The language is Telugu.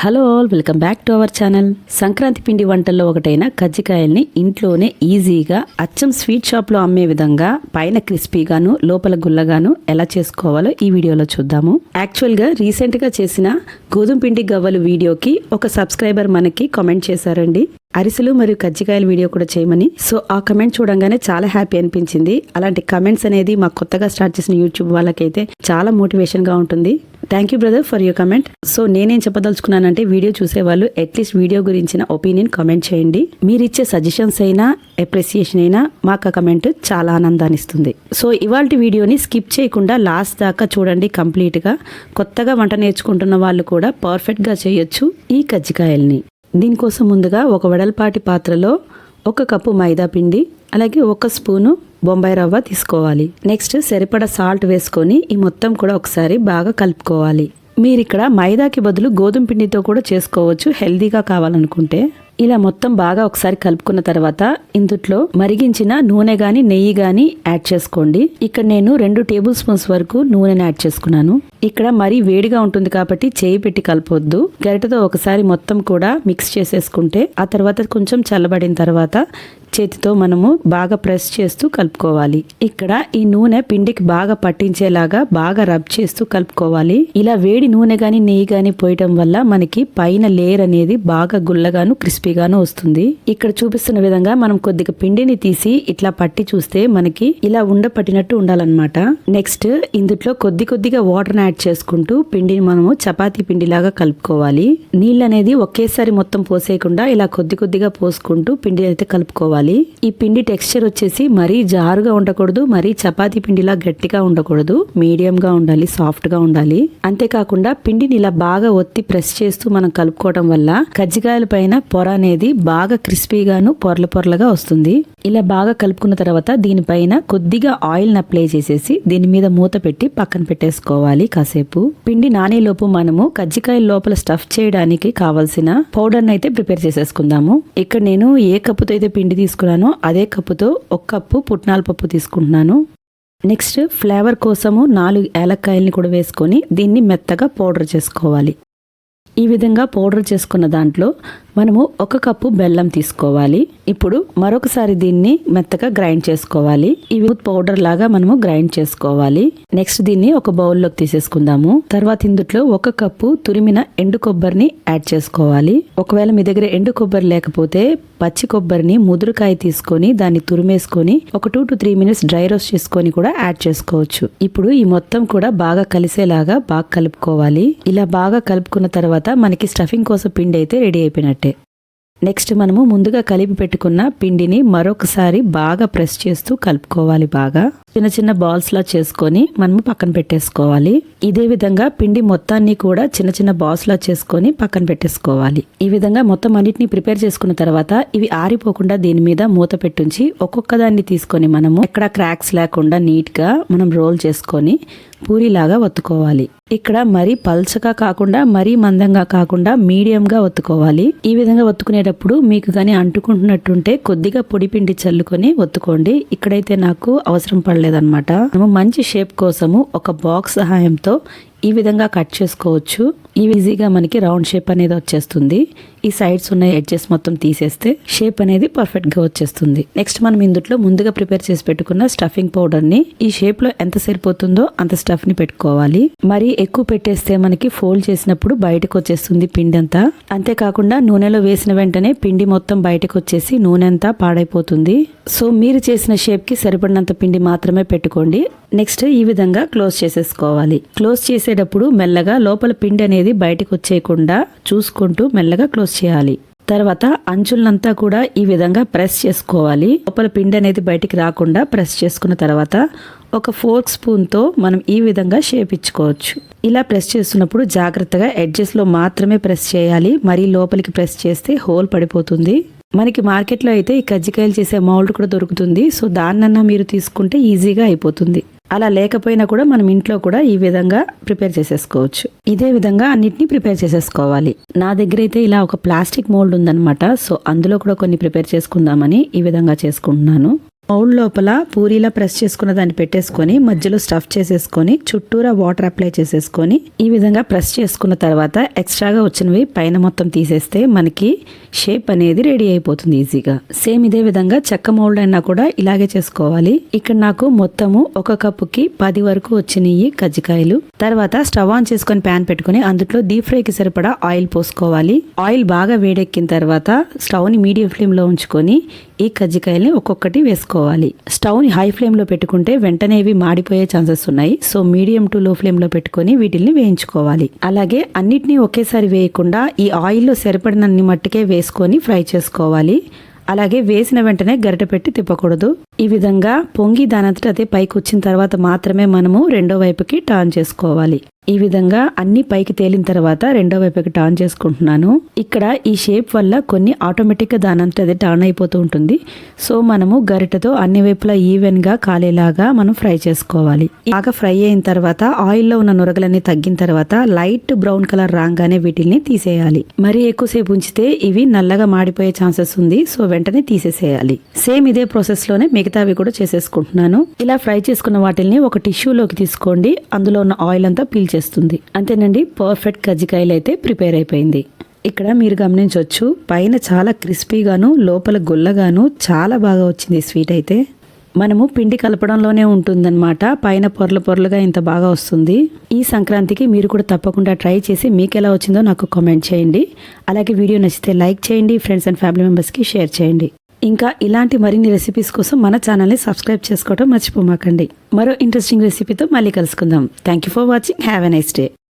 Hello all, welcome back to our channel. Sankranti పిండి వంటల్లో ఒకటైన కజ్జికాయల్ని ఇంట్లోనే ఈజీగా అచ్చం స్వీట్ షాప్లో అమ్మే విధంగా పైన క్రిస్పీగాను లోపల గుల్లగాను ఎలా చేసుకోవాలో ఈ వీడియోలో చూద్దాము. యాక్చువల్గా రీసెంట్గా చేసిన గోధుమ పిండి గవ్వలు వీడియోకి ఒక సబ్స్క్రైబర్ మనకి కామెంట్ చేశారండి, అరిసెలు మరియు కజ్జికాయల వీడియో కూడా చేయమని. సో ఆ కమెంట్ చూడంగానే చాలా హ్యాపీ అనిపించింది. అలాంటి కమెంట్స్ అనేది మా కొత్తగా స్టార్ట్ చేసిన యూట్యూబ్ వాళ్ళకైతే చాలా మోటివేషన్గా ఉంటుంది. Thank you brother for your comment. So నేనేం చెప్పదలుచుకున్నానంటే, వీడియో చూసేవాళ్ళు అట్లీస్ట్ వీడియో గురించిన ఒపీనియన్ కామెంట్ చేయండి. మీరు ఇచ్చే సజెషన్స్ అయినా అప్రిసియేషన్ అయినా మాకు ఆ కమెంట్ చాలా ఆనందాన్ని ఇస్తుంది. సో ఇవాళ వీడియోని స్కిప్ చేయకుండా లాస్ట్ దాకా చూడండి కంప్లీట్గా. కొత్తగా వంట నేర్చుకుంటున్న వాళ్ళు కూడా పర్ఫెక్ట్గా చేయొచ్చు ఈ కజ్జికాయల్ని. దీనికోసం ముందుగా ఒక వెడల్పాటి పాత్రలో 1 కప్పు మైదా పిండి, అలాగే 1 స్పూను బొంబాయి రవ్వ తీసుకోవాలి. నెక్స్ట్ సరిపడా సాల్ట్ వేసుకొని ఈ మొత్తం కూడా ఒకసారి బాగా కలుపుకోవాలి. మీరు ఇక్కడ మైదాకి బదులు గోధుమ పిండితో కూడా చేసుకోవచ్చు హెల్దీగా కావాలనుకుంటే. ఇలా మొత్తం బాగా ఒకసారి కలుపుకున్న తర్వాత ఇందులో మరిగించిన నూనె గాని నెయ్యి గాని యాడ్ చేసుకోండి. ఇక్కడ నేను 2 టేబుల్ స్పూన్స్ వరకు నూనెని యాడ్ చేసుకున్నాను. ఇక్కడ మరీ వేడిగా ఉంటుంది కాబట్టి చేయి పెట్టి కలపొద్దు. గరిటెతో ఒకసారి మొత్తం కూడా మిక్స్ చేసేసుకుంటే ఆ తర్వాత కొంచెం చల్లబడిన తర్వాత చేతితో మనము బాగా ప్రెస్ చేస్తూ కలుపుకోవాలి. ఇక్కడ ఈ నూనె పిండికి బాగా పట్టించేలాగా బాగా రబ్ చేస్తూ కలుపుకోవాలి. ఇలా వేడి నూనె గాని నెయ్యి గాని పోయటం వల్ల మనకి పైన లేయర్ అనేది బాగా గుల్లగాను క్రిస్పీగాను వస్తుంది. ఇక్కడ చూపిస్తున్న విధంగా మనం కొద్దిగా పిండిని తీసి ఇట్లా పట్టి చూస్తే మనకి ఇలా పట్టినట్టు ఉండాలన్నమాట. నెక్స్ట్ ఇందులో కొద్దిగా వాటర్ యాడ్ చేసుకుంటూ పిండిని మనము చపాతీ పిండిలాగా కలుపుకోవాలి. నీళ్ళు అనేది ఒకేసారి మొత్తం పోసేయకుండా ఇలా కొద్దిగా పోసుకుంటూ పిండి అయితే కలుపుకోవాలి. ఈ పిండి టెక్స్చర్ వచ్చేసి మరీ జారుగా ఉండకూడదు, మరీ చపాతీ పిండిలా గట్టిగా ఉండకూడదు, మీడియం గా ఉండాలి, సాఫ్ట్ గా ఉండాలి. అంతేకాకుండా పిండిని ఇలా బాగా ఒత్తి ప్రెస్ చేస్తూ మనం కలుపుకోవడం వల్ల కజ్జికాయల పైన పొర అనేది బాగా క్రిస్పీగాను పొరలుగా వస్తుంది. ఇలా బాగా కలుపుకున్న తర్వాత దీనిపైన కొద్దిగా ఆయిల్ అప్లై చేసేసి దీని మీద మూత పెట్టి పక్కన పెట్టేసుకోవాలి కాసేపు. పిండి నానేలోపు మనము కజ్జికాయ లోపల స్టఫ్ చేయడానికి కావాల్సిన పౌడర్ అయితే ప్రిపేర్ చేసేసుకుందాము. ఇక్కడ నేను ఏ కప్పుతో అయితే పిండి తీసుకున్నానో అదే కప్పుతో 1 కప్పు పుట్నాల పప్పు తీసుకుంటున్నాను. నెక్స్ట్ ఫ్లేవర్ కోసము 4 ఏలక్కాయల్ని కూడా వేసుకొని దీన్ని మెత్తగా పౌడర్ చేసుకోవాలి. ఈ విధంగా పౌడర్ చేసుకున్న దాంట్లో మనము 1 కప్పు బెల్లం తీసుకోవాలి. ఇప్పుడు మరొకసారి దీన్ని మెత్తగా గ్రైండ్ చేసుకోవాలి. ఇవి పౌడర్ లాగా మనము గ్రైండ్ చేసుకోవాలి. నెక్స్ట్ దీన్ని ఒక బౌల్లోకి తీసేసుకుందాము. తర్వాత ఇందులో 1 కప్పు తురిమిన ఎండు కొబ్బరిని యాడ్ చేసుకోవాలి. ఒకవేళ మీ దగ్గర ఎండు కొబ్బరి లేకపోతే పచ్చి కొబ్బరిని ముదురుకాయ తీసుకొని దాన్ని తురిమేసుకొని ఒక 2 to 3 minutes డ్రై రోస్ట్ చేసుకొని కూడా యాడ్ చేసుకోవచ్చు. ఇప్పుడు ఈ మొత్తం కూడా బాగా కలిసేలాగా బాగా కలుపుకోవాలి. ఇలా బాగా కలుపుకున్న తర్వాత మనకి స్టఫింగ్ కోసం పిండి అయితే రెడీ అయిపోయినట్టే. నెక్స్ట్ మనము ముందుగా కలిపి పెట్టుకున్న పిండిని మరొకసారి బాగా ప్రెస్ చేస్తూ కలుపుకోవాలి. బాగా చిన్న బాల్స్ లా చేసుకొని మనము పక్కన పెట్టేసుకోవాలి. ఇదే విధంగా పిండి మొత్తాన్ని కూడా చిన్న బాల్స్ లా చేసుకొని పక్కన పెట్టేసుకోవాలి. ఈ విధంగా మొత్తం అన్నిటిని ప్రిపేర్ చేసుకున్న తర్వాత ఇవి ఆరిపోకుండా దీని మీద మూత పెట్టుంచి ఒక్కొక్క దాన్ని తీసుకొని మనము ఎక్కడ క్రాక్స్ లేకుండా నీట్ గా మనం రోల్ చేసుకొని పూరిలాగా ఒత్తుకోవాలి. ఇక్కడ మరీ పల్చగా కాకుండా మరీ మందంగా కాకుండా మీడియం గా ఒత్తుకోవాలి. ఈ విధంగా ఒత్తుకునేటప్పుడు మీకు గానీ అంటుకుంటున్నట్టుంటే కొద్దిగా పొడి పిండి చల్లుకొని ఒత్తుకోండి. ఇక్కడైతే నాకు అవసరం పడలేదన్నమాట. మనం మంచి షేప్ కోసము ఒక బాక్స్ సహాయంతో ఈ విధంగా కట్ చేసుకోవచ్చు. ఈజీగా మనకి రౌండ్ షేప్ అనేది వచ్చేస్తుంది. ఈ సైడ్స్ ఉన్న ఎడ్జెస్ మొత్తం తీసేస్తే షేప్ అనేది పర్ఫెక్ట్ గా వచ్చేస్తుంది. నెక్స్ట్ మనం ఇందులో ముందుగా ప్రిపేర్ చేసి పెట్టుకున్న స్టఫింగ్ పౌడర్ ని ఈ షేప్ లో ఎంత సరిపోతుందో అంత స్టఫ్ ని పెట్టుకోవాలి. మరి ఎక్కువ పెట్టేస్తే మనకి ఫోల్డ్ చేసినప్పుడు బయటకు వచ్చేస్తుంది పిండి అంతా. అంతేకాకుండా నూనెలో వేసిన వెంటనే పిండి మొత్తం బయటకు వచ్చేసి నూనె అంతా పాడైపోతుంది. సో మీరు చేసిన షేప్ కి సరిపడినంత పిండి మాత్రమే పెట్టుకోండి. నెక్స్ట్ ఈ విధంగా క్లోజ్ చేసేసుకోవాలి. క్లోజ్ చేసేటప్పుడు మెల్లగా లోపల పిండి అనేది బయటకు వచ్చేయకుండా చూసుకుంటూ మెల్లగా క్లోజ్ చేయాలి. తర్వాత అంచులంతా కూడా ఈ విధంగా ప్రెస్ చేసుకోవాలి. లోపల పిండి అనేది బయటికి రాకుండా ప్రెస్ చేసుకున్న తర్వాత ఒక ఫోర్క్ స్పూన్ తో మనం ఈ విధంగా షేప్ ఇచ్చుకోవచ్చు. ఇలా ప్రెస్ చేస్తున్నప్పుడు జాగ్రత్తగా ఎడ్జెస్ లో మాత్రమే ప్రెస్ చేయాలి. మరీ లోపలికి ప్రెస్ చేస్తే హోల్ పడిపోతుంది. మనకి మార్కెట్లో అయితే ఈ కజ్జికాయలు చేసే మౌల్డ్ కూడా దొరుకుతుంది. సో దాన్నన్నా మీరు తీసుకుంటే ఈజీగా అయిపోతుంది. అలా లేకపోయినా కూడా మనం ఇంట్లో కూడా ఈ విధంగా ప్రిపేర్ చేసేసుకోవచ్చు. ఇదే విధంగా అన్నిటిని ప్రిపేర్ చేసేసుకోవాలి. నా దగ్గర అయితే ఇలా ఒక ప్లాస్టిక్ మోల్డ్ ఉందన్నమాట. సో అందులో కూడా కొన్ని ప్రిపేర్ చేసుకుందామని ఈ విధంగా చేసుకుంటున్నాను. మౌల్డ్ లోపల పూరీలా ప్రెస్ చేసుకున్న దాన్ని పెట్టేసుకొని మధ్యలో స్టఫ్ చేసేసుకొని చుట్టూరా వాటర్ అప్లై చేసేసుకొని ఈ విధంగా ప్రెస్ చేసుకున్న తర్వాత ఎక్స్ట్రాగా వచ్చినవి పైన మొత్తం తీసేస్తే మనకి షేప్ అనేది రెడీ అయిపోతుంది ఈజీగా. సేమ్ ఇదే విధంగా చెక్క మౌల్డ్ అయినా కూడా ఇలాగే చేసుకోవాలి. ఇక్కడ నాకు మొత్తము 1 కప్పుకి 10 వరకు వచ్చినాయి కజ్జికాయలు. తర్వాత స్టవ్ ఆన్ చేసుకొని ప్యాన్ పెట్టుకుని అందులో డీప్ ఫ్రైకి సరిపడా ఆయిల్ పోసుకోవాలి. ఆయిల్ బాగా వేడెక్కిన తర్వాత స్టవ్ ని మీడియం ఫ్లేమ్ లో ఉంచుకొని ఈ కజ్జికాయల్ని ఒక్కొక్కటి వేసుకోవాలి. స్టవ్ ని హై ఫ్లేమ్ లో పెట్టుకుంటే వెంటనే ఇవి మాడిపోయే ఛాన్సెస్ ఉన్నాయి. సో మీడియం టు లో ఫ్లేమ్ లో పెట్టుకొని వీటిల్ని వేయించుకోవాలి. అలాగే అన్నిటినీ ఒకేసారి వేయకుండా ఈ ఆయిల్లో సరిపడినన్ని మట్టుకే వేసుకొని ఫ్రై చేసుకోవాలి. అలాగే వేసిన వెంటనే గరిట పెట్టి తిప్పకూడదు. ఈ విధంగా పొంగి దానంతట అదే పైకి వచ్చిన తర్వాత మాత్రమే మనము రెండో వైపుకి టర్న్ చేసుకోవాలి. ఈ విధంగా అన్ని పైకి తేలిన తర్వాత రెండో వైపుకి టర్న్ చేసుకుంటున్నాను. ఇక్కడ ఈ షేప్ వల్ల కొన్ని ఆటోమేటిక్ గా దానంతట అదే టర్న్ అయిపోతూ ఉంటుంది. సో మనము గరిటతో అన్ని వైపులా ఈవెన్ గా కాలేలాగా మనం ఫ్రై చేసుకోవాలి. బాగా ఫ్రై అయిన తర్వాత ఆయిల్లో ఉన్న నురగలన్నీ తగ్గిన తర్వాత లైట్ బ్రౌన్ కలర్ రాగానే వీటిని తీసేయాలి. మరి ఎక్కువసేపు ఉంచితే ఇవి నల్లగా మాడిపోయే ఛాన్సెస్ ఉంది. సో వెంటనే తీసేసేయాలి. సేమ్ ఇదే ప్రాసెస్ లోనే మిగతావి కూడా చేసేసుకుంటున్నాను. ఇలా ఫ్రై చేసుకున్న వాటిని ఒక టిష్యూలోకి తీసుకోండి. అందులో ఉన్న ఆయిల్ అంతా పీల్ చేస్తుంది. అంతేనండి, పర్ఫెక్ట్ కజ్జికాయలు అయితే ప్రిపేర్ అయిపోయింది. ఇక్కడ మీరు గమనించవచ్చు పైన చాలా క్రిస్పీగాను లోపల గుల్లగాను చాలా బాగా వచ్చింది స్వీట్ అయితే. మనము పిండి కలపడంలోనే ఉంటుందన్నమాట. పైన పొరలు పొరలుగా ఇంత బాగా వస్తుంది. ఈ సంక్రాంతికి మీరు కూడా తప్పకుండా ట్రై చేసి మీకు ఎలా వచ్చిందో నాకు కామెంట్ చేయండి. అలాగే వీడియో నచ్చితే లైక్ చేయండి. ఫ్రెండ్స్ అండ్ ఫ్యామిలీ మెంబర్స్కి షేర్ చేయండి. ఇంకా ఇలాంటి మరిన్ని రెసిపీస్ కోసం మన ఛానల్ని సబ్స్క్రైబ్ చేసుకోవడం మర్చిపోమాకండి. మరో ఇంట్రెస్టింగ్ రెసిపీతో మళ్ళీ కలుసుకుందాం. Thank you for watching. Have a nice day.